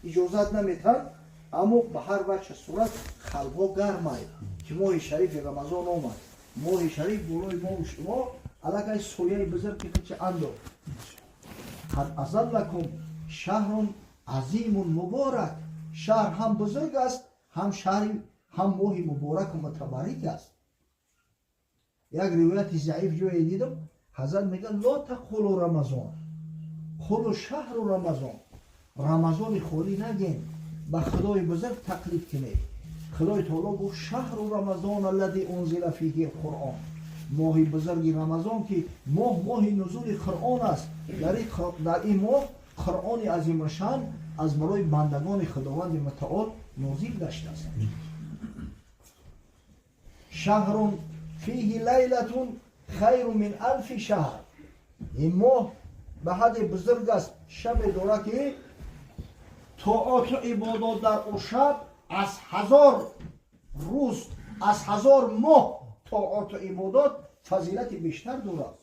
اجازت نمیتن، اما به هر وجه صورت خلقا گرماید که ماه شریف رمضان آمد. ماه شریف برای ما و شما علاقه سویه بزرگ که چه اندو قد ازلکم شهر عظیم مبارک. شهر هم بزرگ است، هم شهر هم ماه مبارک و متبارک است. یک روایت ضعیف جوی دیدم، حضرت میگه لا تقولوا رمضان، قولوا شهر رمضان. رمضان خالی نگین، به خدای بزرگ تقلید کنید. خدای تعالی گفت شهر رمضان الذی انزل فیه القرآن. ماه بزرگ رمضان که ماه نزول قرآن است. در این ماه قرآن عظیم شان از برای بندگان خداوند متعال نازل گشته است. شهر فیه لیلة خیر من الف شهر. این ماه به حد بزرگ است، شب داره که طاعات و عبادات در او شب از 1000 روز، از 1000 ماه طاعات و عبادات فضیلت بیشتر دارد.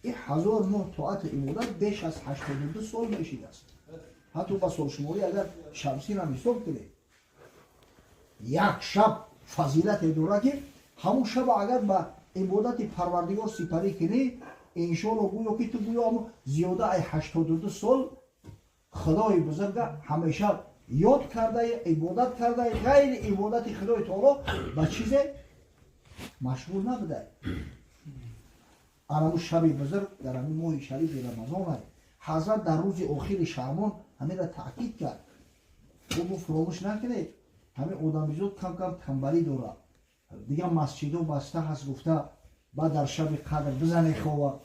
این 1000 ماه طاعت و عبادات بیش از 82 سال میشید است. حتی با سال شماری اگر شمسی را حساب کنید، یک شب فضیلت داره که همون شب اگر با عبادت پروردگار سپری کنی، انشاءالله گویا که تو گویا زیاده ای 82 سال خدای بزرگ همیشه یاد کرده، عبادت کرده، غیر عبادت خدای تعالی به چیز مشغول نبوده. اما شب بزرگ در همین ماه شریف رمضان است. حضرت در روز آخر شعبان همین را تاکید کرد. او فراموش نکنید، همین آدم زود کم کم تنبلی داره، دیگه مسجد و بسته هست، گفته بعد در شب قدر بزنید خواه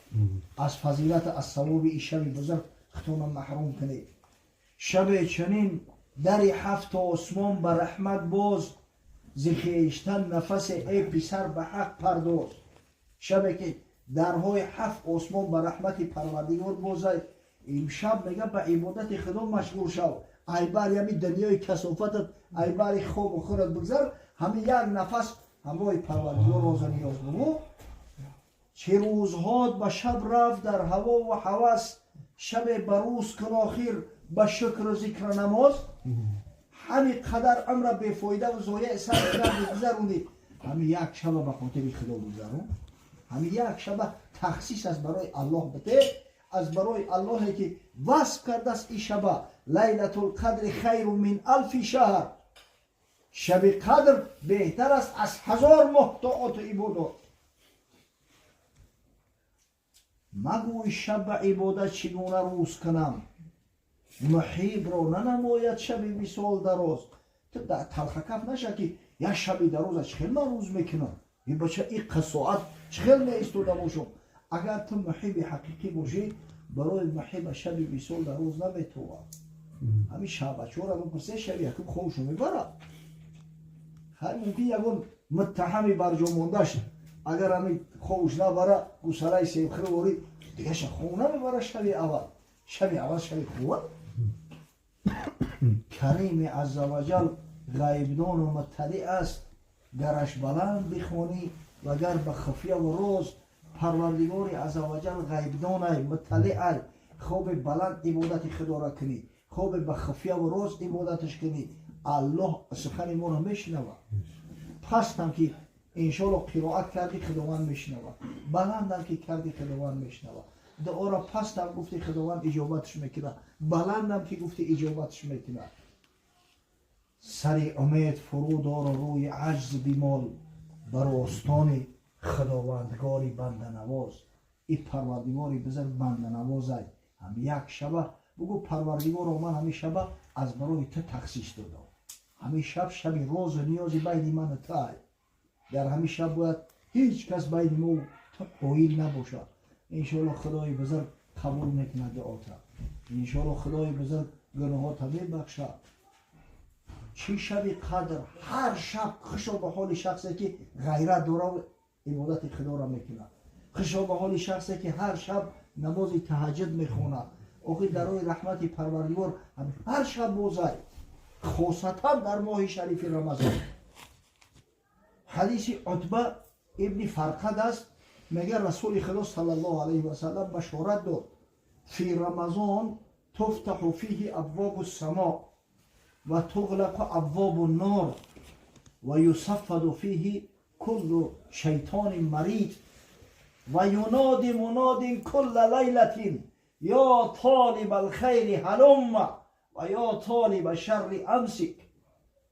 از فضیلت از ثواب این شب بزرگ خودتون محروم کنید. شب چنین در 7 آسمان به رحمت باز، ز خویشتن نفس ای پسر به حق پرداز. شب که درهای 7 آسمان به رحمت پروردگار بازه، این شب میگه به عبادت خدا مشغول شو. ای بر یمی دنیای کثافتت، ای بر خواب و خورت بگذر، همین یک نفس همراه پروردگار روز نیاز بگو. چه روزهات به شب رفت در هوا و هوس، شب بروز کن آخر به شکر و ذکر نماز. همین قدر عمر بیفایده و ضایع سر بگذروندی، همین یک شب به خاطر خدا بگذرون. همین یک شب تخصیص از برای الله بده، از برای الله که وصف کرده است این شب لیلة القدر خیر من الف شهر. شب قدر بهتر است از 1000 ماه طاعات و عبادات. مگوی شب عبادت چگونه روز کنم، محیب را ننماید شب وصال دراز. تو در تلخ کف نشه که یک شب دراز چخیل من روز میکنم، این بچه این قصاعت چخیل میستوده باشم. اگر تو محیب حقیقی باشی، برای محیب شب وصال دراز نمیتوه. همین شب بچه ها را بپرسه شب یکم خوشو میبره. هر ممکن یکون متهمی برجا مونده شد، اگر همین خوش نبره گوسره سیبخره باری دیگه خونه میبره. شب اول شب خوبه. کریم عزوجل غیبدان و مطلع است، گرش بلند بخوانی وگر به خفیه و روز. پروردگار عزوجل غیبدان مطلع، خوب بلند عبادت خدا را کنی، خوب به خفیه و روز عبادتش کنی، الله سخن ما را میشنوه. پس هم که انشاءالله قرائت کردی خداوند میشنوه، بلند هم که کردی خداوند میشنوه. دعا را پس هم گفتی خداوند اجابتش میکنه، بلند هم که گفتی اجابتش میکنه. سر امید فرو دار و روی عجز بیمال، بر آستان خداوندگاری بنده نواز. این پروردگاری بزرگ بنده نوازه. هم یک شبه بگو پروردگار من همین شبه از برای تو تخصیص دادم. همین شب روز و نیازی بین من و تو. در همین شب باید هیچ کس بین ما قایل نباشه. انشاءالله خدای بزرگ قبول میکنه دعاتا. انشاءالله خدای بزرگ گناهات میبخشه. چی شب قدر هر شب خشا به حال شخصی که غیرت داره و عبادت خدا را میکنه. خشا به حال شخصی که هر شب نماز تهجد میخونه. آخه در روی رحمت پروردگار هر شب بازه، خاصتا در ماه شریف رمضان. حدیث عتبه ابن فرقد است، میگه رسول خدا صلی الله علیه و سلم بشارت داد فی رمضان تفتح فيه ابواب السماء و تغلق ابواب النار و یصفد فيه كل شیطان مرید و ینادی مناد کل لیلة یا طالب الخیر هلم و یا طالب شر امسک.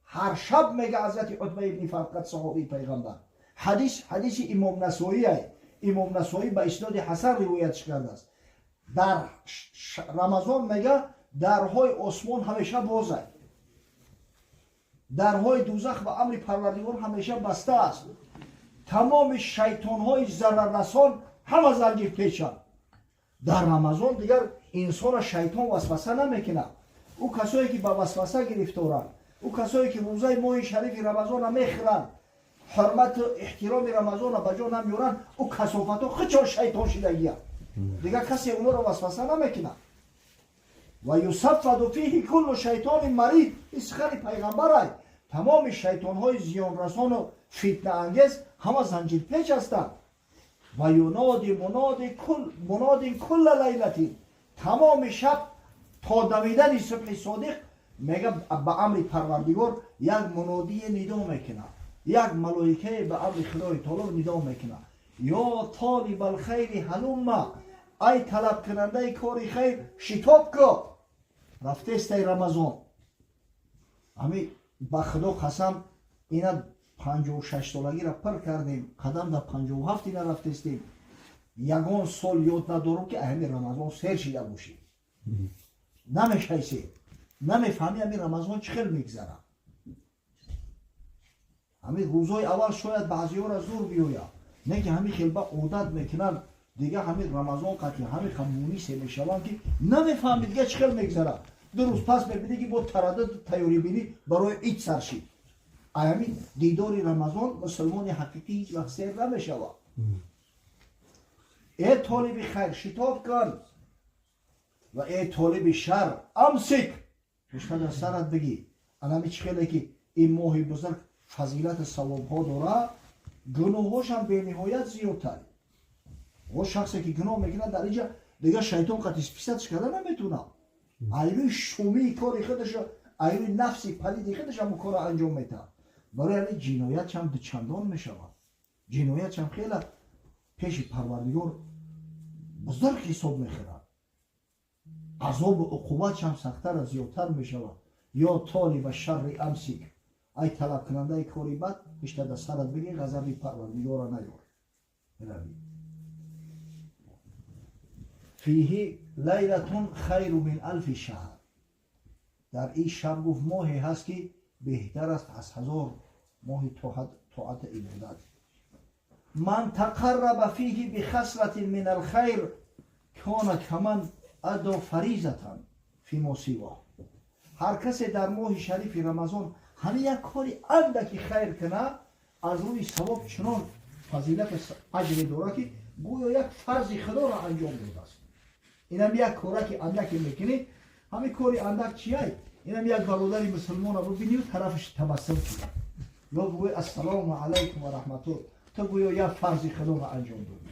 هر شب میگه حضرت عتبه ابن فرقد صحابی پیغمبر. حدیث امام نسائی است. امام نسائی به اسناد حسن روایتش کرده است. در رمضان میگه درهای آسمان همیشه باز است، درهای دوزخ به امر پروردگار همیشه بسته است. تمام شیطان های ضرر رسان همه زنجیر پیچند. در رمضان دیگر انسان شیطان وسوسه نمیکنه. او کسایی که به وسوسه گرفتارند، او کسایی که روزه ماه شریف رمضان میخورند، حرمت و احترام رمضان را به جا نمیارند، او کثافت ها خچان شیطان شدگی است. دیگر کسی اونا را وسوسه نمیکنه. و یصفد فیه کل شیطان مرید. این سخن پیغمبر است. تمام شیطان های زیان رسان و فتنه انگیز همه زنجیر پیچ هستند. و ینادی مناد کل لیلة. تمام شب تا دمیدن صبح صادق میگه به امر پروردگار یک منادی ندا میکنه، یک ملائکه به امر خدای تعالی ندا میکنه، یا طالب الخیر هلم، ای طلب کننده کار خیر شتاب کو. رفته است رمضان. همین با خدا قسم اینا 56 سالگی را پر کردیم، قدم در 57 اینا رفته استیم. یگان سال یاد ندارم که همین رمضان سیر شده باشیم. نمیشایسته، نمیفهمی همین رمضان چخیل میگذره. همین روزای اول شاید بعضی ها را زور بیاید، نه که همین خیلی با عادت میکنن دیگه همین رمضان قطعی همین کمونیست میشوند که نمیفهمید دیگه چخیل میگذره. دو روز پس میبینی که با تردد تیاری بینی برای ایچ سرشید. همین دیدار رمضان مسلمان حقیقی هیچ وقت سیر نمیشود. ای طالب خیر شتاب کن و ای طالب شر امسک. پشت در سرت بگی انا میچخیله که این ماه بزرگ فضیلت ثواب ها داره، گناهاش هم به نهایت زیادتر. و شخصی که گناه میکنه در اینجا دیگه شیطان قطعی پیستش کرده نمیتونه. ایوی شومی کاری خودش، ایوی نفسی پلیدی خودش هم کار انجام میده. برای همین جنایت هم چندان میشود. جنایت هم خیلی پیش پروردگار بزرگ حساب میخوره. عذاب و عقوبت هم سخت‌تر و زیادتر میشود. یا طالب شر امسک، ای طلب کننده کاری بد بیشتر در سرت بگی غضب پروردگار را نیار. بروی فیه لیلة خیر من الف شهر. در این شب گفت ماهی هست که بهتر است از 1000 ماه طاعت عبادت. من تقرب فیه بخصلة من الخیر کان کمن ادا فریضة فی ما سواه. هر کسی در ماه شریف رمضان همین یک کاری اندکی خیر کنه، از روی ثواب چنان فضیلت اجر داره که گویا یک فرض خدا را انجام داده است. اینم یک کاری که اندکی میکنی، همین کاری اندک چیه؟ اینم یک برادری مسلمان رو ببینی و طرفش تبسم کنی یا گوی السلام علیکم و رحمت الله، تو گویا یک فرض خدا را انجام دادی.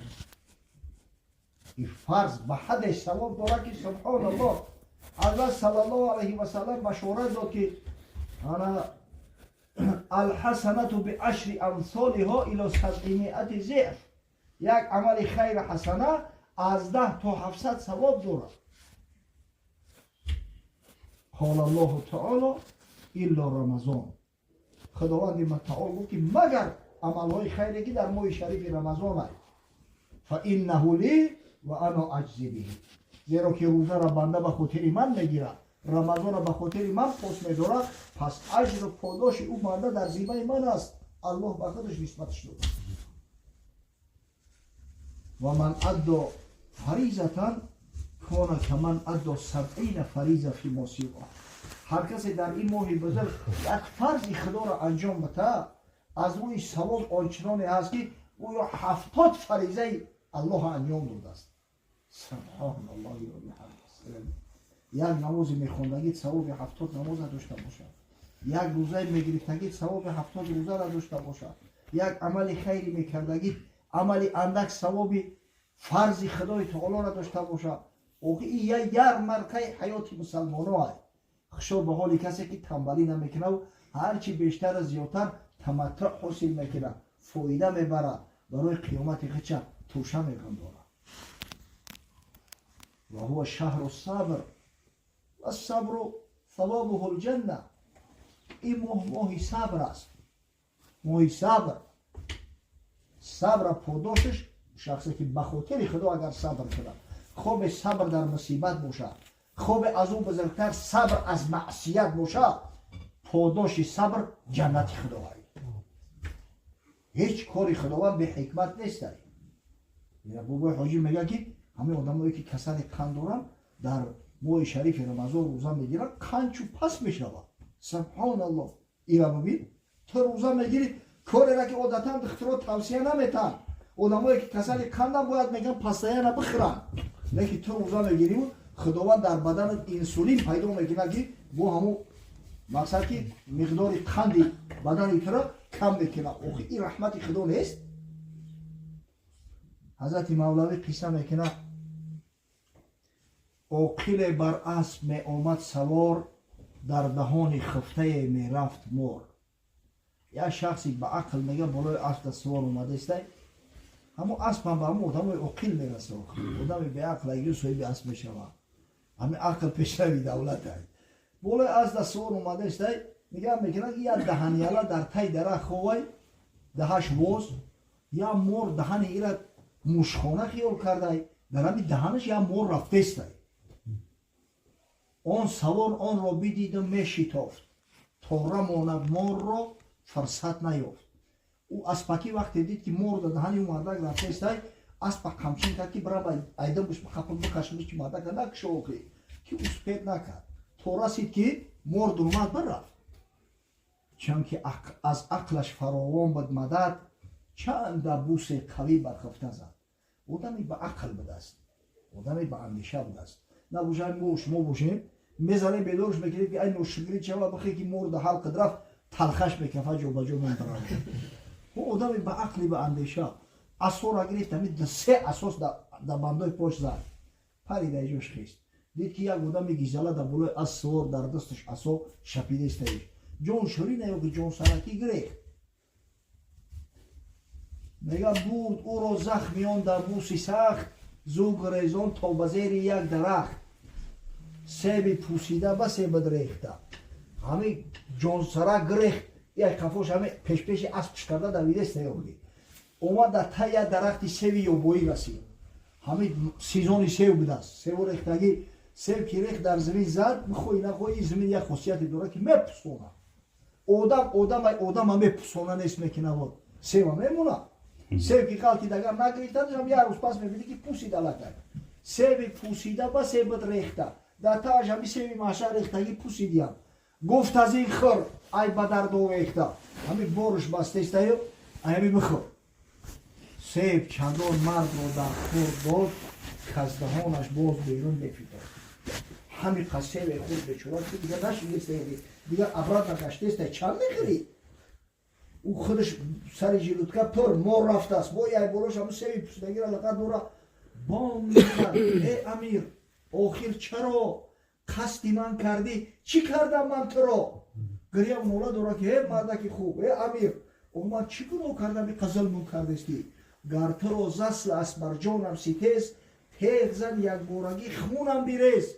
این فرض به حد ثواب داره که سبحان الله. حضرت صلی الله علیه و سلم مشورت داد که انا الحسنة بعشر امثالها الى 700 ضعف. یک عمل خیر حسنه از 10 تا 700 ثواب داره. قال الله تعالی الا رمضان. خداوند متعال گفت که مگر عملهای خیری که در ماه شریف رمضان است. فانه لی و انا اجزی به. زیرا که روزه را بنده به خاطر من میگیره، رمضان را به خاطر من پاس میداره، پس اجر و پاداش او بنده در ذمه من است. الله به خودش نسبتش داده. و من ادا فریضة کان کمن ادا 70 فریضه فی ما سواه. هر کسی در این ماه بزرگ یک فرض خدا را انجام بده، از روی ثواب آنچنانی هست که او 70 فریضه الله انجام داده است. سبحان الله و بحمده. یک نماز میخوندگی ثواب 70 نماز را داشته باشد، یک روزه میگرفتگی ثواب 70 روزه را داشته باشد، یک عمل خیری میکردگی عمل اندک ثواب فرض خدای تعالی را داشته باشد. اوخی یک مرکه حیات مسلمان های خشو به حال کسی که تنبلی نمیکنه و هرچی بیشتر از زیادتر تمتع حاصل میکنه فایده میبره برای قیامت خچه توشه میگنداره و هو شهر الصبر و الصبر ثوابه الجنه این ماه صبر است ماه صبر پاداشش شخصی که به خاطر خدا اگر صبر کنه خوب صبر در مصیبت باشه خوب از اون بزرگتر صبر از معصیت باشه پاداش صبر جنت خداوند هیچ کاری خداوند به حکمت نیست میره بابای حاجی میگه که همه آدمایی که کسل قند دارن در ماه شریف رمضان روزه میگیرن قندشو پس میشود سبحان الله اینا ببین تو روزه میگیری کاری را که عادتا دخترها توصیه نمیتن آدمایی که کسل قند باید میگن پستایه نبخورن لیکن تو روزه میگیری و خداوند در بدن انسولین پیدا میکنه که با همون مقصد که مقدار قند بدن تو کم میکنه آخه این رحمت خدا نیست حضرت مولوی قصه میکنه عاقل بر اسب می آمد سوار در دهان خفته می رفت مار یا شخصی به عقل میگه بالای اسب سوار اومده است همون اسب هم به همون آدم عاقل میرسه آدم به عقل اگه صاحب اسب میشه همین عقل پیشروی دولت هست بالای اسب سوار اومده است میگه یا دهانیالا در تای درخت خوای دهش باز یا مور دهن ایراد مشخانه خیال کرده در همین دهنش یا مور رفته است آن سوار آن را بدید و میشتافت تا ماند مور را فرصت نیافت او اسپکی وقتی دید که مور در دهن اون مردک رفته است اسپک همچین کرد که برای ایده بوش بخفل بکشمش که مردک نکشه اوکی که او سپید نکرد تا رسید که مور درمد برفت چون که از عقلش فراوان بود مدد چند بوس قوی برخفته زد آدمی به عقل بدست آدمی به اندیشه بدست نبوشن ما باشیم میزنه بیدارش میکنید که این نوشگری چه و بخی که مورد حلق رفت تلخش بکفه جو بجو منترانه و آدمی به عقلی به اندیشه اصور را گرفت همین سه اساس در بندای پاش زد پری در جوش خیست دید که یک آدمی گیزاله در بلای اصور در دستش اصو شپیده استایش جون شوری نیو که جون سرکی گرفت میگه برد او را زخمیان در بوسی سخت زو گریزان تا بزیر یک درخت سیب پوسیده به سیب درخته همه جون سرک گرفت یک کفاش همه پیش اسبش کرده دویده است نیابدی اومد در تای درختی سیب یوبایی رسید همه سیزون سیب بوده است سیب ریختگی سیب که ریخت در زمین زد بخوی نخوی زمین یک خاصیتی داره که میپسونه آدم همه پسونه نیست میکنه بود سیب هم میمونه سیب که قلتی دگر نگریختن هم یک روز پس میبینی که پوسیده لکن سیب پوسیده با سیب ریخته در تاج همی سیب ماشه ریختگی پوسیدیم گفت از این خور ای بدر دو ریخته همی بارش بسته است همی بخور سیب چندان مرد رو در خور داد که از دهانش باز بیرون بفیداد همی قصه خود بچورد که دیگه نشیدست دیگه ابراد نگشته است چند میخری او خودش سر جلوتکه پر مور رفته است با یک بروش همون سیبی پوسیدگی را لقد دورا بام میکنه ای امیر آخر چرا قصدی من کردی چی کردم من تو را گریه و نولا دورا که ای مردک خوب ای امیر من چی گناه کردم ای قزل من کردستی گر تو را زسل است بر جانم سیتیز تیغ زن یک بورگی خونم بیریز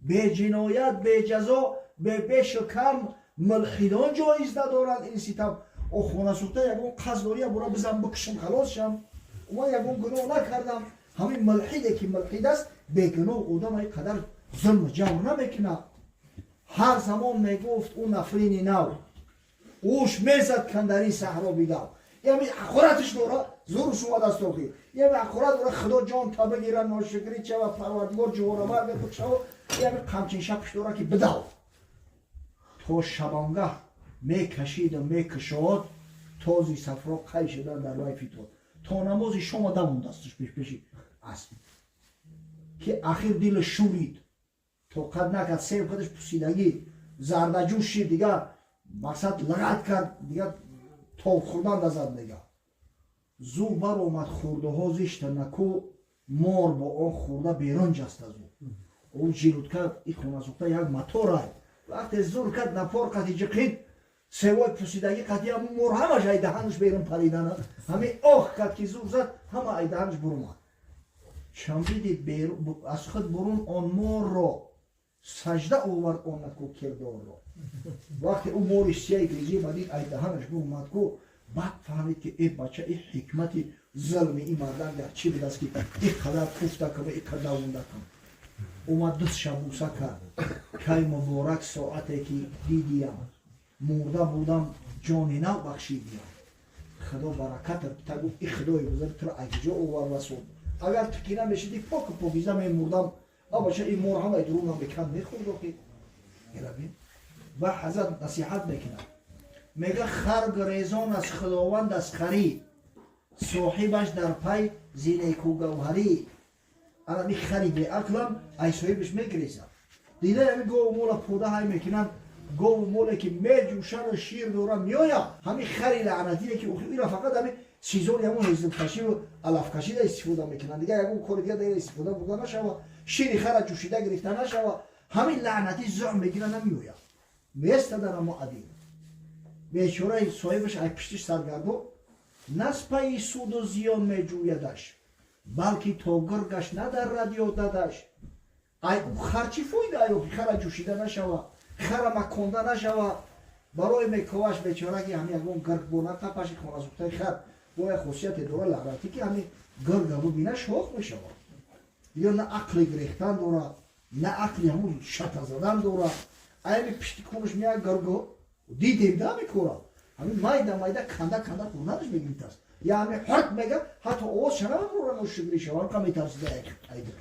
به جنایت به جزا به بیش و کم ملحدان جایز ندارد این ستم او خونه سوخته یکون قصداری برای بزن بکشم خلاص شم من یکون گناه نکردم همین ملحده که ملحد است به گناه آدم اینقدر ظلم جور نمیکنه هر زمان میگفت اون نفرین نو اوش میزد کندری صحرا بیدم یعنی اخورتش داره زور شما دست توخی یعنی اخورت داره خدا جان تا بگیرن ناشکری چه و پروردگار جوهرمر بپکشه و یعنی قمچین شبش داره که بدو تا شبانگه میکشید و میکشاد تازی صفرا قی شدن در رای فیتاد تا نماز شما دمون دستش پیشی اسب که اخیر دل شورید تا قد نکرد سیب خودش پوسیدگی زردجوش شید دیگه مقصد لغت کرد دیگه تا خوردن دزد دیگه زو بر اومد خورده ها زشت نکو мор бо он хурда берун ҷаст аз ӯ жилудка и хонасӯхта як моторай вақте зур кад напор қати ҷиқид севой пусидагӣ қати ҳамун мор ҳамаш ай даҳанаш берун паридана ҳамин ох кад ки зур зад ҳама ай даҳанаш бурумад чам дидид аз худ бурун он морро сажда овард он наку кирдорро вақте ӯ мори сияи гризӣ бадид ай даҳанаш бурумад ку баъд фаҳмид ки э бача и ҳикмати зулми и мардан дар чӣ будаст ки и қадар куфта кам и қадар унда кам омад дустша буса кард кай муборак соате ки дидиям мурда будам ҷони нав бахшидиям худо баракатат тагу и худои бузург туро айҷо овард расуд агар ту ки намешидӣ поку покиза мемурдам абаша и мор ҳамаи дурунам бекам мехӯрд охи ирабин ва ҳазрат насиҳат мекунад мега хар гурезон аз худованд аз харид соҳибаш дар пай зи некугавҳарӣ алами хари беақлам ай соҳибаш мегирезад дида ями гову мола пуда ҳай мекунанд гову моле ки меҷӯшану шир дора меоя ҳами хари лаънатие ки ира фақат ҳами сизор ягон ҳизбкашиву алафкашида истифода мекунанд дигар ягон кори дига дагар истифода бурда нашава шири хара ҷӯшида гирифта нашава ҳамин лаънати зӯъ мегира намеоя меистада рамо адил бечораи соҳибаш ай пиштиш саргарду нас пайи суду зиён меҷӯядаш балки то гиргаш надаррад ёдадаш ай ӯ харчи фоида ё ки хара ҷӯшида нашава хара маконда нашава барои мековаш бечора ки ҳами ягон гирг бо натапаши хонасӯхтаи хар бо як хусусияте дора лағнатӣ ки ҳами гиргаву бина шох мешава ё на ақли гирехтан дора на ақли ҳамун шата задан дора айми пишти кунуш меяк гирго дидем да мекора ҳамин майда канда хурнадаш мегиритаст я ҳами ҳарт мега ҳатто овоз шанава бурано шугри шаван ка метарсида як айда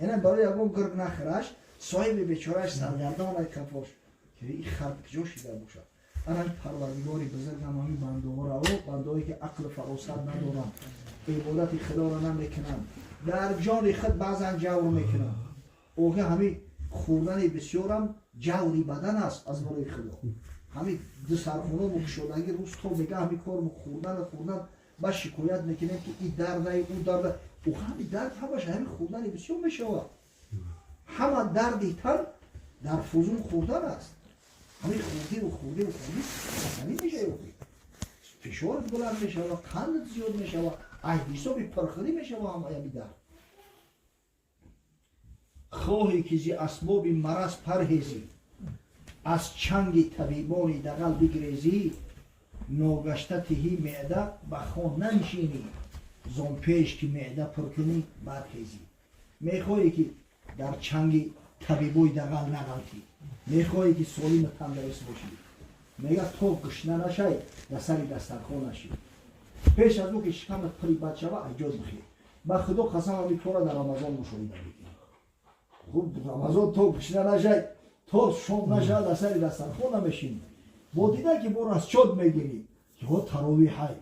яъне барои ягон гирг нахираш соҳиби бечорааш саргардон ай кафош ки и харт киҷо шида бошад анан парвардигори бузургам ҳамин бандорао бандое ки ақлу фаросат надоранд ибодати худоро намекунанд дар ҷони худ баъзан ҷавр мекунанд оҳи ҳамин хӯрдани бисёрам ҷаври бадан аст аз барои худо ҳамин ду сархона кушодагӣ рӯз то мега ҳамин кор хӯрдан ба шикоят мекунем ки и дардай ӯ дарда ҳами дард ҳамаш ҳамин хӯрдани бисёр мешавад ҳама дарди тан дар фузун хӯрдан аст ҳамин хӯрдиву ҳамин мешавад фишорат буланд мешавад қандат зиёд мешавад ай ҳисоби пирхӯрӣ мешавад ҳамаями дард хоҳӣ ки зи асбоби мараз парҳезӣ аз чанги табибони дағал бигрезӣ ногашта тиҳӣ меъда ба хон нанишинӣ зон пеш ки меъда пур кунӣ бархезӣ мехоҳӣ ки дар чанги табибои дағал нағалтӣ мехоҳӣ ки солиму тандаруст бошӣ мега то гушна нашай ба сари дастархон нашӣ пеш аз ӯ ки шикамат пури бад шава аҷоз бихӣ ба худо қасам ҳамин тора дар рамазон мушоҳида мекунӣ хуб рамазон то гушна нашай то шом нашава дар сари дастархон намешинӣ бо дида ки бор аз чод мегирӣ ё таровиҳай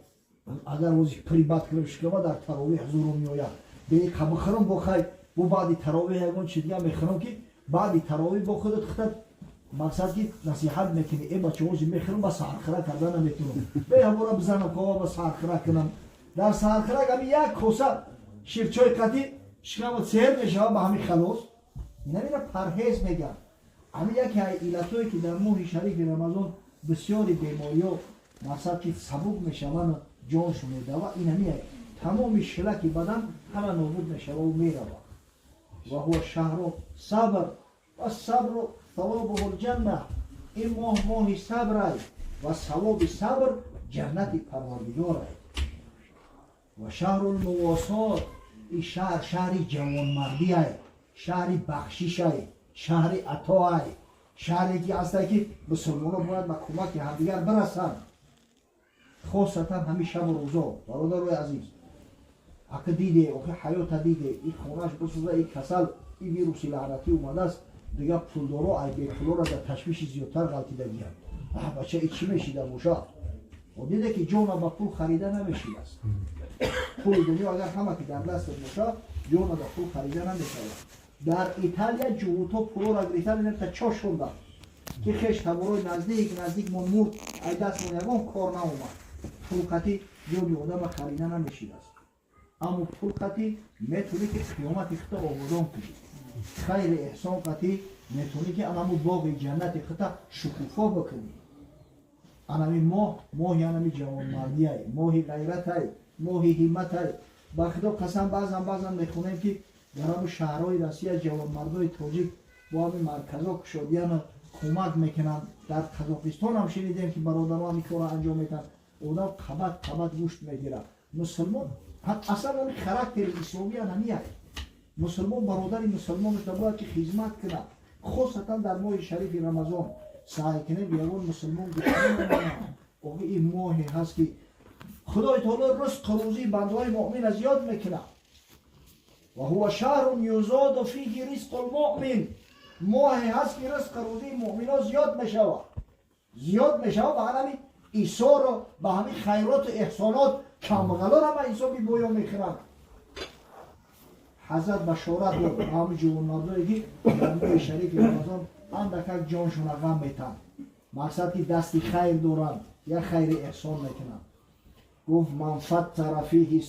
агар ози пури бад кунем шикама дар таровиҳ зӯро меояд беқа бихӯрам бохай бо баъди таровиҳ ягон чи дига мехӯрам ки баъди таровиҳ бо худат хутад мақсад ки насиҳат мекунӣ е бачаҳо зи мехӯрам ба саҳархӯра карда наметунам беҳавора бизанам кова ба саҳархӯра кунам дар саҳархӯрак ҳами як коса ширчои қатӣ шикама сер мешава ба ҳамин халос намира парҳез мегӯяд ҳамин яке ай иллатое ки дар моҳи шарифи рамазон бисёри бемориҳо мақсад ки сабук мешавану ҷоншо медава инамиай тамоми шилаки бадан ҳама нобуд мешававу мерава ва ҳува шаҳру сабр ва сабру савобуҳу лҷанна ин моҳ моҳи сабрай ва савоби сабр ҷаннати парвардигорай ва шаҳру лмувосот ин шаҳр шаҳри ҷавонмардиай шаҳри бахшишай шаҳри атоай шаҳре ки ҳастай ки мусулмонон бояд ба кӯмаки ҳамдигар бирасанд хосатан ҳамин шабу рӯзо бародарои азиз ака диде охи ҳаёта диде и хонааш бисӯза и касал и вируси лаънатӣ омадааст дига пулдоро ай бепулора дар ташвиши зиёдтар ғалтидагиянд бача и чӣ мешида бошад диде ки ҷона ба пул харида намешидааст пули дунё агар ҳама ки дар дастат бошад ҷона ба пул харида намешавад дар италия ҷуҳудҳо пулора гирифта бинем чо шунда ки хеш таборои наздик мон мурд ай дастмон ягон кор наомад пулқати ҷони одама харида намешидааст اما پول قطعی میتونی که قیامت خطا آبادان کنی. خیر احسان قطعی میتونی که انمو باغ جنت خطا شکوفا بکنی. انمی ماه یعنی جوان مردی های، ماهی غیرت های، ماهی همت های. با خدا قسم بعضا میخونیم که در همون شهرهای روسیه جوان مردای تاجیک با همین مرکزها کشادیان کمک میکنن. در قزاقستان هم شنیدیم که برادران همین کار انجام میدن. اونا قبط گوشت میگیرن. مسلمان اصلا اون خاراکتر اسلامی نمیه. مسلمان برادری مسلمانش باید که خدمت کنه، خصوصا در ماه شریف رمضان سعی کنه بیاون مسلمان بکنه. آقا این ماهی هست که خدای تعالی رزق روزی بنده‌های مؤمن زیاد میکنه. و هو شهر یزاد فیه رزق المؤمن. ماهی هست که رزق روزی مؤمنا زیاد میشه و همین ایثار به همین خیرات و احسانات کمغلا را به حسابی بویا میکنن. حضرت بشارت داد به همین جوان مردایی که در ماه شریف رمضان اندک جانشون غم میتن، مقصد که دستی خیر دارن یا خیر احسان میکنن. گفت من فطر فیه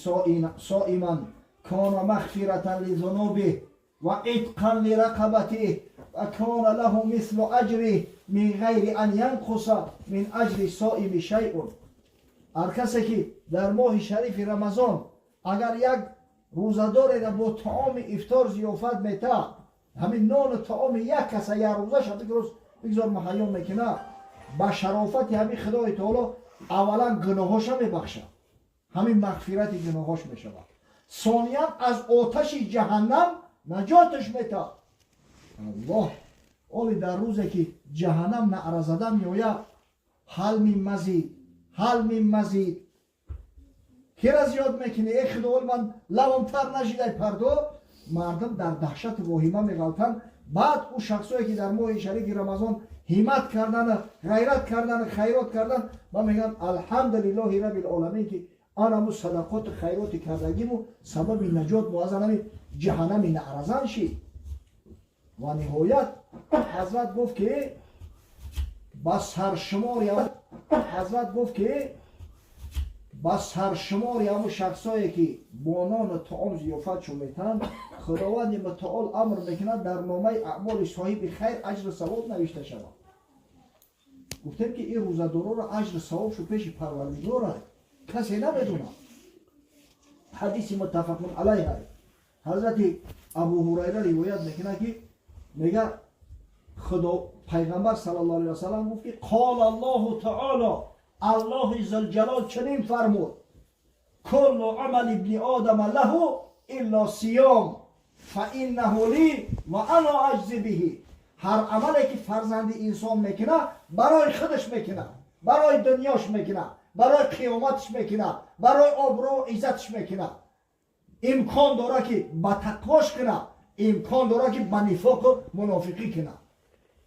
صائما کان مغفرة لذنوبه و عتقا لرقبته و کان له مثل اجره من غیر ان ینقص من اجر صائم شیء. هر کسی که در ماه شریف رمضان اگر یک روزداری را با طعام افطار ضیافت میته، همین نان و طعام یک کسی یک روزه شد بگذار مهیا میکنه، با شرافت همین خدای تعالی اولا گناهاش میبخشه، همین مغفرت گناهاش میشود. ثانیا از آتش جهنم نجاتش میته. الله اولی در روزی که جهنم نعرزده میوید حل می مزید کی را زیاد میکنه؟ ای خداوند من لبم تر نشیده پردو. مردم در دهشت و واهمه میغلطن. بعد او شخصایی که در ماه شریف رمضان همت کردن، غیرت کردن، خیرات کردن، ما میگن الحمدلله رب العالمین که آنمو صدقات خیرات کردگیمو سبب نجات و از جهنم نعرزان شید. و نهایت حضرت گفت که با سرشمار همون شخصایی که با نان و طعام ضیافت شو میتن، خداوند متعال امر میکنه در نامه اعمال صاحب خیر اجر ثواب نوشته شود. گفتیم که این روزدارا را اجر ثواب شو پیش پروردگار کسی نمیدونه. حدیث متفق علیه حضرت ابو هریره روایت میکنه که میگه خدا پیغمبر صلی الله علیه و سلم گفت که قال الله تعالی، الله ذوالجلال چنین فرمود کل عمل ابن آدم له الا صیام فانه لی و انا اجزی به. هر عملی که فرزند انسان میکنه برای خودش میکنه، برای دنیاش میکنه، برای قیامتش میکنه، برای آبرو و عزتش میکنه. امکان داره که با تقواش کنه، امکان داره که با نفاق و منافقی کنه،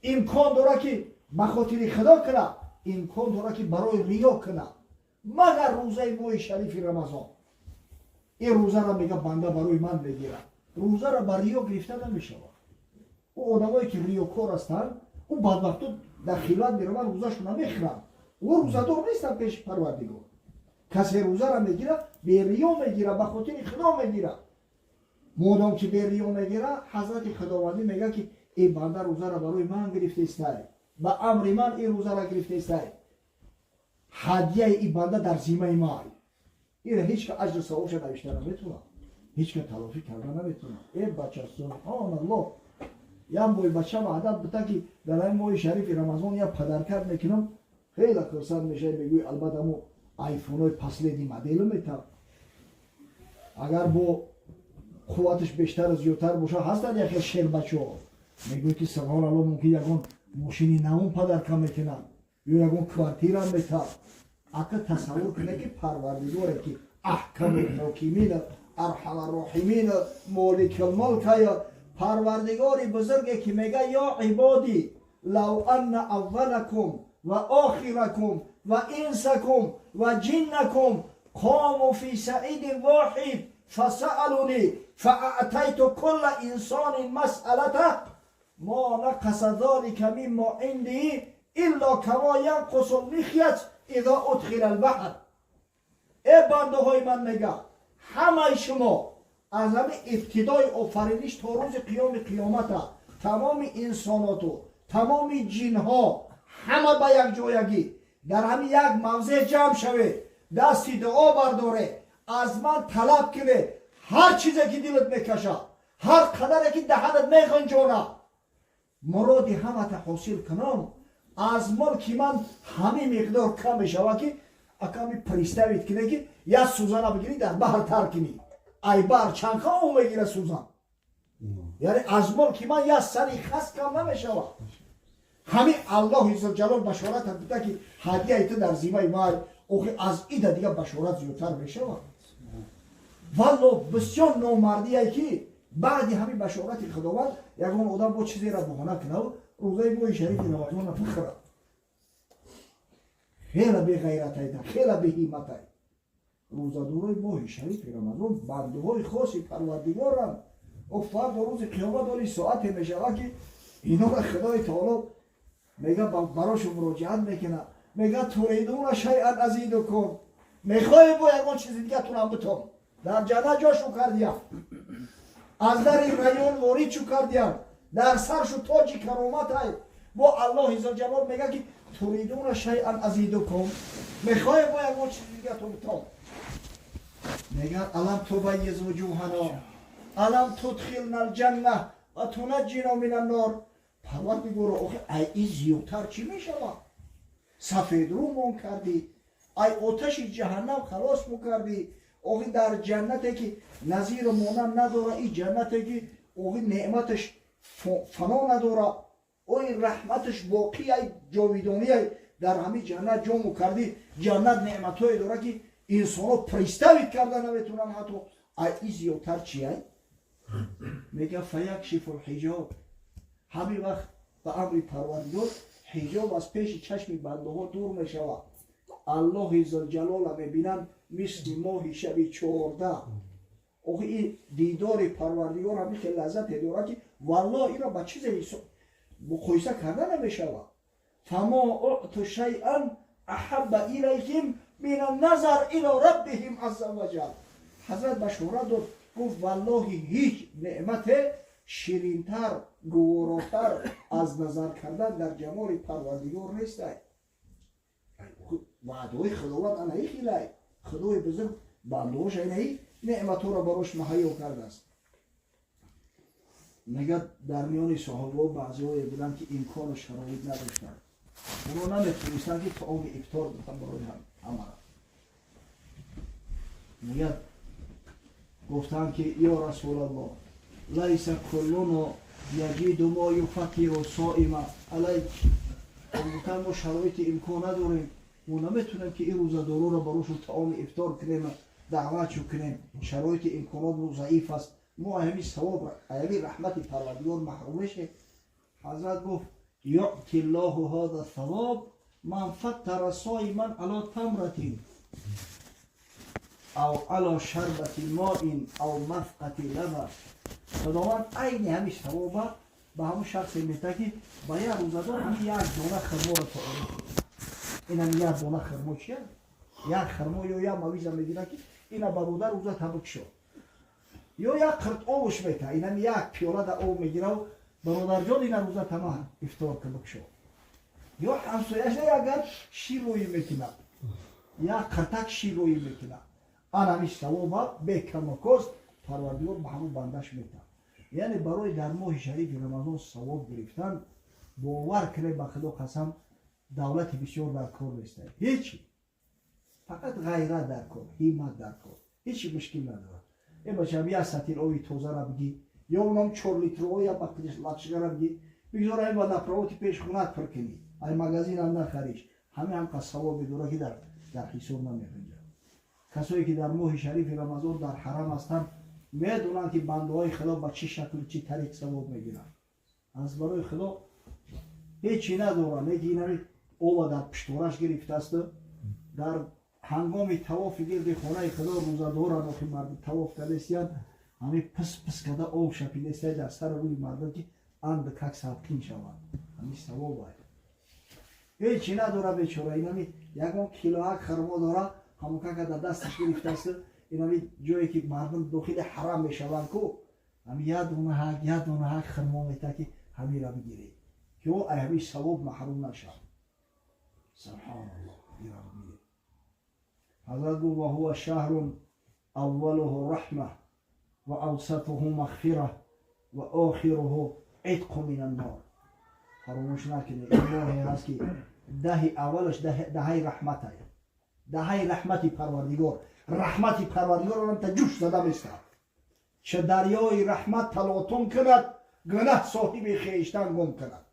امکان داره که به خاطر خدا کنه، امکان داره که برای ریا کنه، مگر روزه ماه شریف رمضان. این روزه را میگه بنده برای من بگیره. روزه را برای ریا گرفته نمیشه. او آدمایی که ریاکار هستند او بدبختو در خلوت میروند روزهشون نمیخورند. او روزه‌دار نیستن پیش پروردگار. کسی روزه را میگیره به ریا میگیره، به خاطر خدا میگیره. مادام که به ریا میگیره، حضرت خداوندی میگه که این بنده روزه را برای من گرفته است، به امر من این روزه را گرفته است، هدیه این بنده در ذمه من. این هیچ که اجر ثوابش نوشته نمیتونه، هیچ که تلافی کردن نمیتونه. ای بچه سبحان الله، یم بای بچه ما عادت بتا که در این ماه شریف رمضان یا پدرکرد میکنم خیلی خرسند میشه، میگوی البته مو آیفون های پسلیدی مدل میتم اگر با قوتش بیشتر و زیادتر باشه هستن یکی شیر بچه ها میگوی که سبحان الله ممکن یکون ماشینی نمون پدرکم میکنن یا یکون کوارتیر هم میتم. اگر تصور کنه که پروردگاره که احکم الحاکمین ارحم الراحمین مالک الملک، پروردگاری بزرگی که میگه یا عبادی لو ان اولکم و آخرکم و انسکم و جنکم قاموا فی صعید واحد فسألونی فاعطیت کل انسان مسئلته ما نقص ذلك مما عندي الا کما ینقص المخیط اذا ادخل البحر. ای بنده های من میگه همه شما از همه ابتدای آفرینش تا روز قیامت تمام انسانات و تمام جن ها همه به یک جایگی در همین یک موضع جمع شوه، دستی دعا برداره، از من طلب کنه هر چیزی که دلت میکشه، هر قدر که دهنت میخنجونه، مرادی همه تا حاصل کنم. از ملک من همه مقدار کم بشوه که اکامی پریستوید کنه که یا سوزن بگیری در بحر تر کنی، ای بر چند خواهم بگیره سوزن. یعنی از ملک من یا سری خست کم نمیشوه. همین الله عزوجل بشارت بوده که هدیه ایت در زیمه مای اوخی از ایده دیگه بشارت زیادتر میشوه. والله بسیار نامردیه که بعدی همین بشارت خداوند یکون آدم با چیزی را بهانه کنه و روزه بوی شریف نمازون فخره. خیلی به غیرت ایده، خیلی به حیمت ایده. روزادوری بوی شریف رمضان بنده های خاصی پروردگارم و فرد روز قیامت داری ساعتی میشوه که اینا را خدای تعالی میگه براشو مراجعت میکنه، میگه توریدون شیئا ازیدکم، میخوای با یکان چیز دیگه تونم بتم در جنت جاشو کردیم، از در ریان وارد شو کردیم، در سرشو تاج کرامت های با الله عزوجل میگه که توریدون شیئا ازیدکم، میخوای با یکان چیز دیگه تونم بتم. میگه الم تبیض وجوهنا الم تدخلنا الجنه و تنجینا من النار. پروردگار آخه ای زیادتر چی میشوه؟ سفید رو مون کردی، ای آتش جهنم خلاص مکردی. آخه در جنتی که نظیر مانند نداره، این جنتی که آخه نعمتش فنا نداره، این رحمتش باقی ای جاویدانی در همین جنت جا کردی. جنت نعمت های داره که انسان ها پریستوید کرده نمیتونن حتی. ای زیادتر چی ای؟ میگه فیکشف الحجاب. همین وقت به امر پروردگار حجاب از پیش چشم بنده ها دور می شود. الله عزوجل میبینن مثل ماه شب 14. آخه این دیدار پروردگار همین که لذت داره که والله این را با چیزی مقایسه کرده نمی شود. فما اعطوا شیئا احب الیهم من النظر الی ربهم عز وجل. حضرت بشارت داد گفت والله هیچ نعمت شیرینتر گواراتر از نظر کردن در جمال پروردگار نیست. وعده خداوند انهی خیلی خدای بزرگ بندهاش انهی نعمت را براش مهیا کرده است. میگه در میان صحابه بعضی های بودن که امکان و شرایط نداشتن، اونا نمیتونستن که طعام افطار بکنن برای همه. میگه گفتن که یا رسول الله لیس کلنا یجد ما یفطر صائما علیک. گفتن ما شرایط امکان نداریم، ما نمیتونیم که این روزه‌دارا را براشون طعام افطار کنیم، دعوتشو کنیم، شرایط امکانات ضعیف است، ما همین ثواب همین رحمت پروردگار محروم میشه. حضرت گفت یعطی الله هذا الثواب من فطر صائما علی تمرة او علی شربة ماء او مفقة لبن. خداوند عین همین ثواب به همون شخصی میده که با یک روزه‌دار همین یک دانه خرما را تعارف کنه. این هم یک دانه خرما چیه؟ یک خرما یا یک مویزه میگیره که اینا برادر روزه تبک شد، یا یک قرط آبش میته، این هم یک پیاله در آب میگیره و برادر جان اینا روزه تمام افطار تبک شد. یا همسایش اگر شیر روی میکنه، یک قرطک شیر روی میکنه، آن همیش ثواب به کمکست پروردگار به همون بندش میده. یعنی برای در ماه شریف رمضان ثواب گرفتن باور کنه به خدا قسم دولت بسیار در کار نیست، هیچی، فقط غیرت در کار، همت در کار، هیچی مشکل نداره. این بچه هم یک سطیل آبی تازه را بگی یا اونم 4 لیتر آبی یا بقیش لطشگه را بگی بگذاره این با نپراواتی پیش خونت پر کنی، این مگزین هم نخریش، همه هم که ثواب داره که در حساب نمیرنجه. کسایی که در ماه شریف رمضان در حرم هستند میدونن که بنده های خدا با چه شکل چه طریق ثواب میگیرن. از برای خدا هیچی نداره. میگه این او در پشتورش گرفته است، در هنگام طواف گرد خانه خدا روزه‌داران که مرد طواف کردن همین پس کده او شپیده در سر روی مردم که اند کک سبکین شوند، همین ثواب است. هیچی نداره بیچاره. این همین یکم کیلو خرما داره، همون که در دستش گرفته است، این جایی که مردم داخل حرم میشوند کو هم یه دونه ها خرما میته که همین را بگیره که او همین ثواب محروم نشد. سبحان الله. این را بگیره. حضرت گفت و هو شهر اوله رحمه و اوسطه مغفره و آخره عتق من النار. فراموش نکنید این ماهی هست که دهی اولش دهی رحمته، دهی رحمتی پروردگار، رحمتی پروردگار را تا جوش زده میستد چه دریای رحمت تلاطم کند گناه صاحب خویشتن گم کند.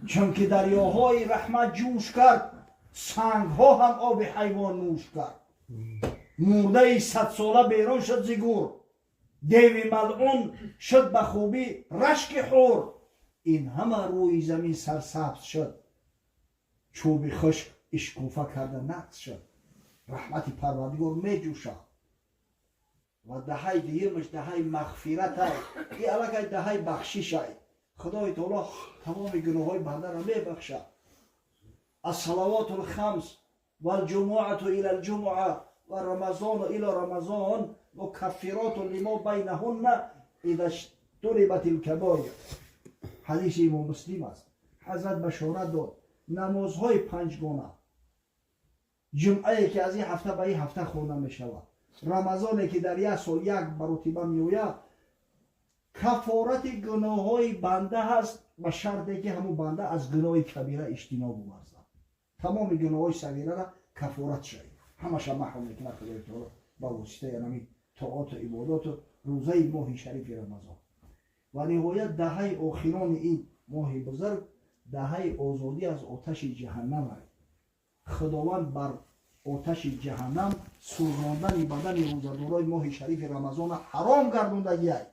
چون که دریاهای رحمت جوش کرد سنگ ها هم آب حیوان نوش کرد. مرده 100 ساله بیرون شد زگور، دیوی ملعون شد به خوبی رشک حور. این همه روی زمین سرسبز شد، چوب خشک اشکوفه کرده نقص شد. رحمت پروردگار می جوشد و دهی دیرمش دهی مغفرت های ای علاقه دهی بخشش های. خدای تعالی تمام گناه های بنده را می بخشد. الصلوات الخمس و الجمعه الى الجمعه و رمضان الى رمضان مکفرات لما بینهن اذا اجتنبت الکبائر. حدیث امام مسلم است. حضرت بشارت داد نمازهای 5 گانه، جمعه که از این هفته به این هفته خوانده می شود، رمضانی که در یک سال یک مرتبه می آید، کفارت گناه های بنده هست به شرطی که همون بنده از گناه کبیره اجتناب ورزد. تمام گناه های صغیره را کفارت شد، همش محروم میکنه خدای تعالی با واسطه یعنی طاعات و عبادات و روزه ماه شریف رمضان. و نهایت دهه آخران این ماه بزرگ دهه آزادی از آتش جهنم است. خداوند بر آتش جهنم سوزاندن بدن روزدارای ماه شریف رمضان حرام گردوندگی است.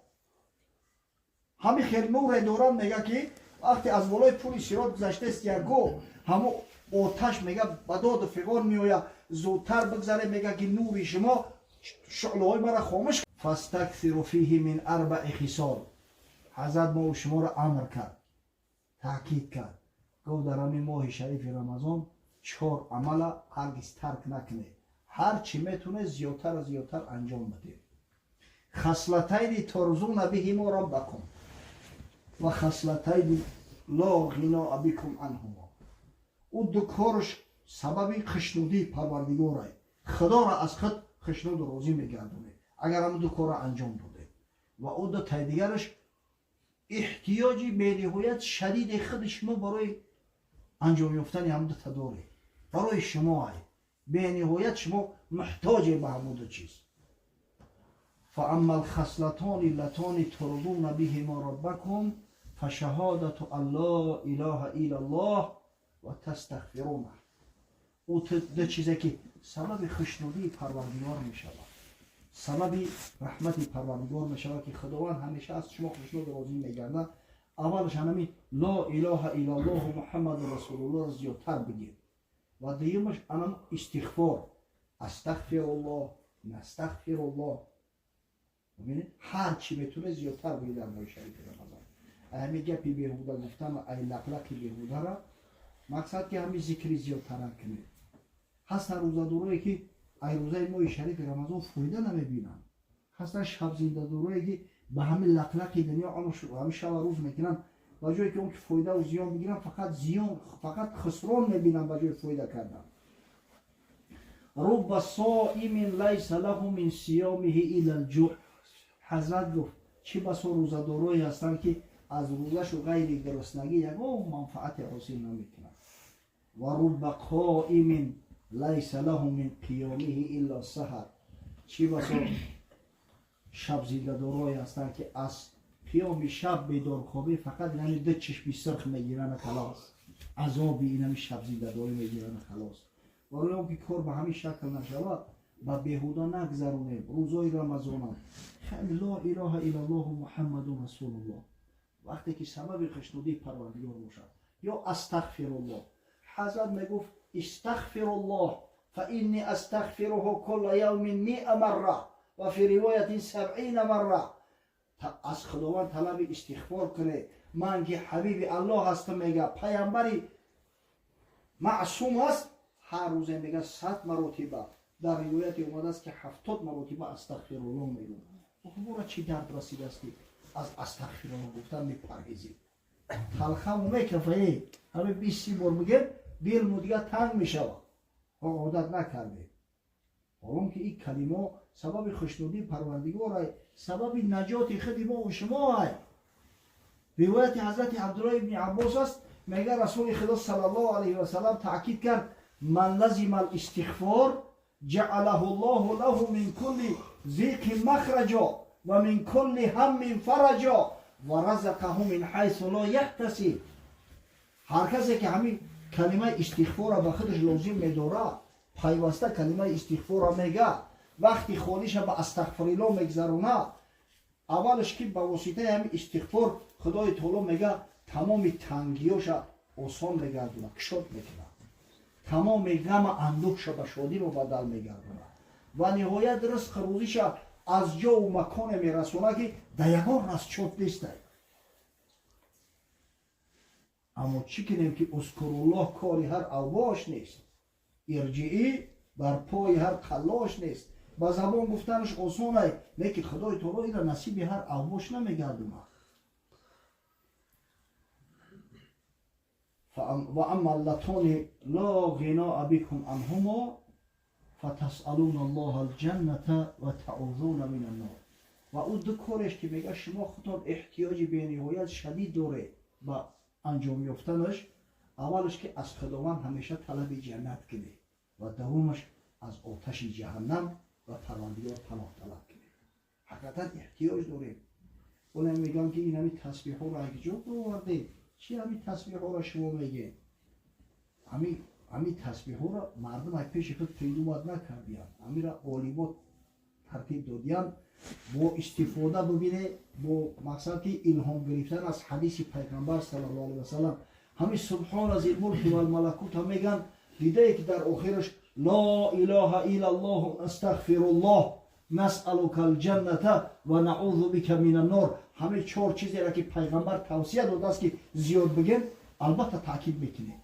همین خیلی نور دوران میگه که وقتی از بالای پل صراط گذشته است یک گو همون آتش میگه به داد و فغان میآید زودتر بگذره، میگه که نور شما شعله های مرا خاموش فاستکثروا فیه من 4 خصال. حضرت ما و شما را امر کرد، تاکید کرد، گفت در همین ماه شریف رمضان 4 عمل هرگز ترک نکنه، هر چی میتونه زیادتر از زیادتر انجام بده. خصلتین ترزون بهما ربکم و خصلتین لا غنا بکم عنهما. او دو کارش سبب خشنودی پروردگار است. خدا را از خود خشنود و راضی میگردونه اگر هم دو کار را انجام داده. و او دو تای دیگرش احتیاجی به نهایت شدید خود شما برای انجام یافتن هم دو تا داره، برای شما است. به نهایت شما محتاج به همون دو چیز. فاما الخصلتان اللتان ترضون بهما ربکم فشهادة ان لا اله الا الله و تستغفرونه. او دو چیزی که سبب خشنودی پروردگار می شود، سبب رحمت پروردگار می شود که خداوند همیشه از شما خشنود راضی می گردد. اولش همین لا اله الا الله محمد رسول الله زیادتر بگید و دیگرش انم استغفار، استغفر الله، نستغفر الله. ببینید هر چی میتونه زیادتر بگید در ماه شریف رمضان. همین گپی بیهوده گفتن و ای لقلقی بیهوده را مقصد که همین ذکری زیادتر کنید. هستن روزادارایی که ای روزه ماه شریف رمضان فایده نمیبینن، هستن شب زنده دارایی که به همین لقلقی دنیا همین شب روز میکنن و جایی که اون که فایده و زیان بگیرن فقط خسران میبینن به جای فایده کردن. رب صائم لیس له من صیامه الا الجوع. حضرت گفت چه بسا روزادارایی هستن که از روزش و غیر گرسنگی یگان منفعت حاصل نمیکنن. و رب قائم لیس له من قیامه الا السحر. چه بسا شب زنده دارایی هستن که از قیام شب بیدار خوابی فقط یعنی دو چشمی سرخ میگیرن خلاص، عذابی اینمی شب زنده داری میگیرن خلاص. و روی هم که کار به همین شکل نشود با بیهودا نگذرونیم. روزای رمضان خیلی لا اله الا الله محمد رسول الله وقتی که سبب خشنودی پروردگار باشد یا استغفر الله. حضرت میگفت استغفر الله فانی استغفره کل یوم 100 مره و فی روایت 70 مره. از خداوند طلب استغفار کنه. من که حبیب الله هستم میگه پیامبری معصوم است، هر روز میگه 100 مرتبه در روایت اومده است که 70 مرتبه استغفرالله میگم. برای چی درد رسیده است که از استغفرالله گفتن میپرهیزی؟ تلخم میکفه همه 20 بار میگه دل مو دیگه تنگ میشود. عادت نکرده. حالا که این کلمه سبب خوشنودی پروردگار است، سبب نجات خود ما و شما است. روایت حضرت عبدالله ابن عباس است، میگه رسول خدا صلی الله علیه و سلم تاکید کرد من لزم الاستغفار جعله الله له من كل ضيق مخرجا و من كل هم فرجا و رزقه من حیث لا یحتسب. هر کسی که همین کلمه استغفار را به خودش لازم میداره، پیوسته کلمه استغفار را میگه، وقتی خودش به استغفرالله میگذرونه، اولش که به واسطه همین استغفار خدای تعالی میگه تمام تنگیاش آسان میگردونه، کشاد میکنه، تمام غم اندوهش به شادی رو بدل میگردونه و نهایت رزق روزیش از جا و مکان میرسونه که در یگان راست چوت نیست. اما چی کنیم که اذکرالله کاری هر اوباش نیست، ارجعی بر پای هر قلاش نیست. با زبان گفتنش آسانه، لیکن خدای تعالی این را نصیب هر اوباش نمیگردونه. و اما اللتان لا غناء بكم عنهما فتسألون الله الجنة و تعوذون من النار. و او دو کارش که میگه شما خودتان احتیاج به نهایت شدید داره با انجام یافتنش، اولش که از خداوند همیشه طلب جنت کنی و دومش از آتش جهنم و پروردگار پناه طلب کنی. حقیقتا احتیاج داریم. اونم میگم که این همین تسبیح ها را اگه جا آورده، چی همین تسبیح ها را شما میگه؟ همین تسبیح ها را مردم از پیش خود پیدا باید نکردیم، همین را عالمات ترتیب دادیم با استفاده ببینه، با مقصد که الهام گرفتن از حدیث پیغمبر صلی الله علیه و سلم. همین سبحان ذی الملک و الملکوت هم میگن، دیده که در آخرش لا اله الا الله استغفر الله نسألک الجنة و نعوذ بک من النار. همه 4 چیزی را که پیغمبر توصیه داده است که زیاد بگن، البته تاکید میکنه.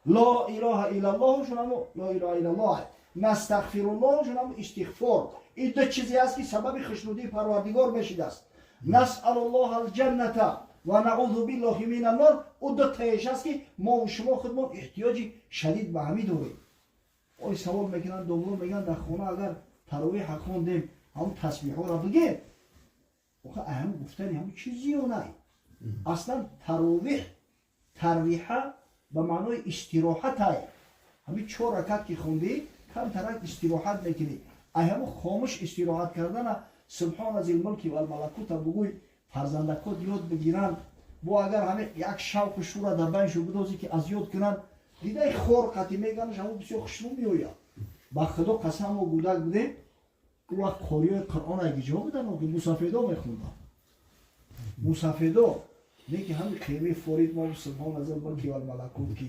لا اله الا الله شنو لا اله الا الله، نستغفر الله شنو استغفار. این دو چیزی است که سبب خوشنودی پروردگار میشده است. نسأل الله الجنة و نعوذ بالله من النار. او دو تایش است که ما و شما خودمون احتیاج شدید به همین داریم. آی سوال میکنن دوم میگن در خونه اگر تراویح خوندیم هم تسبیح ها را بگیم، آخه اهم گفتن هم چیزی و نه. اصلا تراویح به معنای استراحت های. همین 4 رکعت که خوندی کم ترک استراحت میکنی. اهم خاموش استراحت کردن سبحان ذی الملک و الملکوت بگوی، فرزندکات یاد بگیرن. با اگر همه یک شوق و شور در بینشو بدازی که از یاد کنن، دیده خور قطعی میگنش همون بسیار خوشنو میوید. با خدا قسم و گودک بودیم که وقت قاریای قرآن اگه جا بودن و که موسفیدا میخوندن. موسفیدا نه که همین خیمه فارید ما سبحان ذی الملک و الملکوت که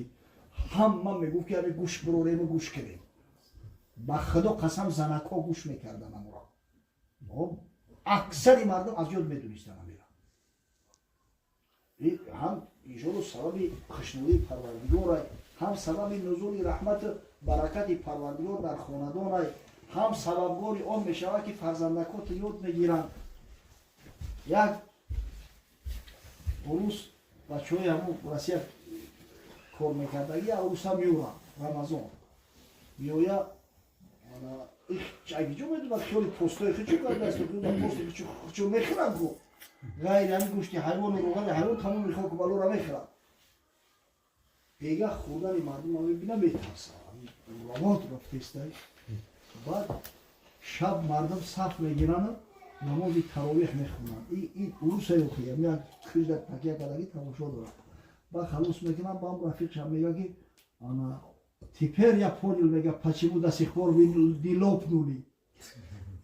همه میگفت که همه گوش بروریم و گوش کنیم. با خدا قسم زنک ها گوش میکردن امورا. اکثر مردم از یاد میدونستن امیرا. هم ایجاد سبب خوشنودی پروردگار، هم سبب نزول رحمت برکت پروردگار در خاندان، هم سببگاری آن میشود که فرزندکات یاد میگیرن. یک عروس بچه های همون رسیه کار میکردگی عروس هم میورن رمضان میویا اگه جو میدونم خیلی پستای خیلی چه کرده است که پستی چون میخورن کو غیر همین گوشتی حیوان و روغن حیوان تمام میخواه که بلو را میخورن. دیگه خوردن مردم هم ببینم میترسن روات رفتیسته. بعد شب مردم صف میگیرن نماز تراویح میخونن. این عروس های خویه میاد کش در تکیه کدگی تماشا دارن. بعد خلوص میکنن با هم رفیقش هم میگه که انا теперь я понял, мега, почему до сих пор вы не лопнули.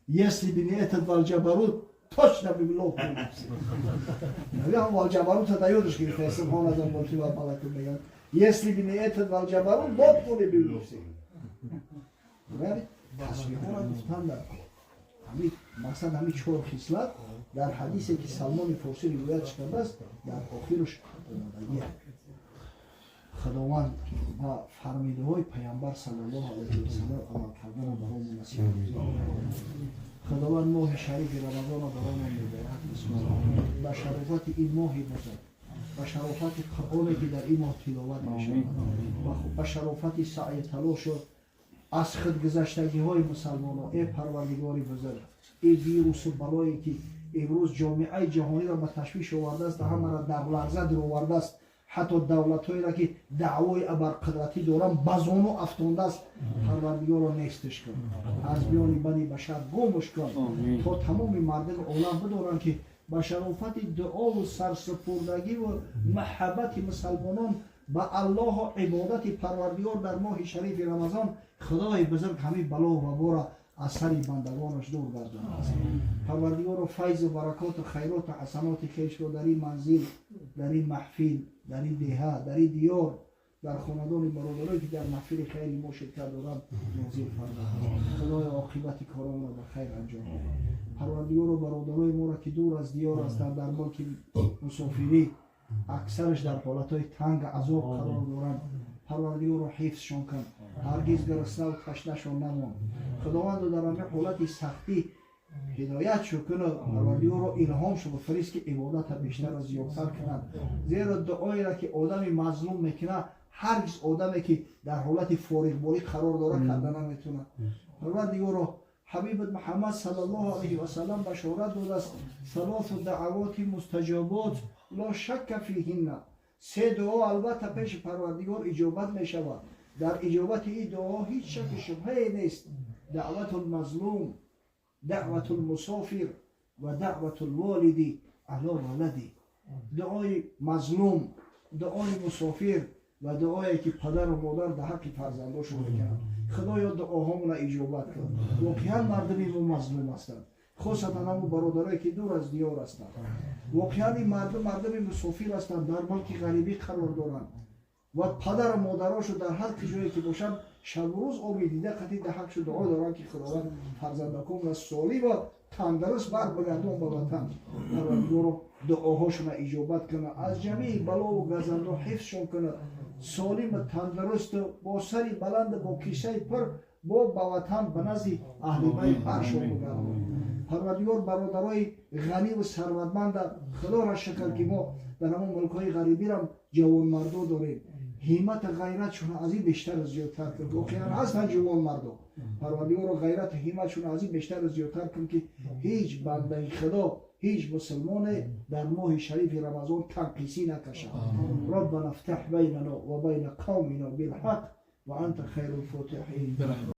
Если бы не этот Валджабарут, точно бы лопнули. Наверное, Валджабарут это даёшь, что это Субхан Азам Мультивар Малакут мега. Если бы не этот Валджабарут, лопнули бы все. Говорит, тасбихона гуфтан дар. Ҳамин мақсад ҳамин 4 хислат дар ҳадисе ки Салмони Форсӣ ривоят кардааст, дар охираш омадагист. خداوند فرمیده های پیامبر صلی الله علیه و سلم عمل کردن برامون نصیب کنه. خداوند ماه شریف رمضان را برامون می‌دهد. بسم الله. با شرافت این ماه بزرگ، با شرافت قرآنی که در این ماه تلاوت می‌شود، با شرافت سعی تلاش و از خودگذشتگی های مسلمانان، ای پروردگار بزرگ، این ویروس و بلایی که امروز جامعه جهانی را به تشویش آورده است، همه را در لرزه در آورده است، حتی دولت‌هایی را که دعوای ابرقدرتی دارند بزانو افتانده است، پروردگار را نیستش کن، از میان بنی بشر گمش کن تا تمام مردم عالم بدانند که با شرافت دعا و سرسپردگی و محبت مسلمانان به الله و عبادت پروردگار در ماه شریف رمضان، خدای بزرگ همین بلا و وبا را از سر بندگانش دور گردانده است. پروردگار و فیض و برکات و خیرات و حسنات خویش را در این منزل، در این محفل، در این دهه، در این دیار، در خاندان برادرایی که در محفل خیلی ما شرکت دارند نازل فرماید. خدای عاقبت کارمان را به خیر انجام دهد. پروردگار و برادرای ما را که دور از دیار هستند، در ملک مسافری اکثرش در حالتهای تنگ عذاب قرار دارند، پروردگار را حفظشان کن، هرگز گرسنه و تشنه‌شان نمان. خداوند در آن حالت سختی هدایت شو کنه، پروردگار را الهام شو بفرست که عبادت بیشتر و زیادتر کنند، زیرا دعایی را که آدم مظلوم میکنه هرگز آدمی که در حالت فارغ بالی قرار داره کردن نمیتونه. پروردگار را حبیبت محمد صلی الله علیه و سلم بشارت داده است: ثلاث دعوات مستجابات لا شک فیهن. سه دعا البته پیش پروردگار اجابت می شود، در اجابت این دعا هیچ شک شبهه نیست: دعوت المظلوم، دعوت المسافر و دعوت الوالدی علی ولدی. دعای مظلوم، دعای مسافر و دعایی که پدر و مادر در حق فرزنداشون میکنند. خدایا دعاهامون را اجابت کن. واقعا مردمی ما مظلوم هستند، خاصتا همون برادرایی که دور از دیار هستند. واقعا این مردم مسافر هستند، در ملک غریبی قرار دارند و پدر و مادراشو در هر جایی که باشند شب و روز آب دیده قطعی در حقش دعا دارند که خداوند فرزندکم را سالم و تندرست برگردون به وطن. پروردگار دعاهاشون را اجابت کنه، از جمعی بلا و گزنده حفظشون کنه، سالم و تندرست با سری بلند با کیسه پر با به وطن به نزد اهل بیت برشون بگردون. پروردگار برادرای غنی و ثروتمند خدا را شکر که ما در همون ملک‌های غریبی را جوان مردو داریم، همت غیرتشون از این بیشتر از زیادتر کن. واقعا هستن جوان مردم، پروردگار غیرت همتشون از این بیشتر از زیادتر کن که هیچ بنده خدا، هیچ مسلمان در ماه شریف رمضان تنقیسی نکشد. ربنا افتح بیننا و بین قومنا بالحق و انت خیر الفاتحین.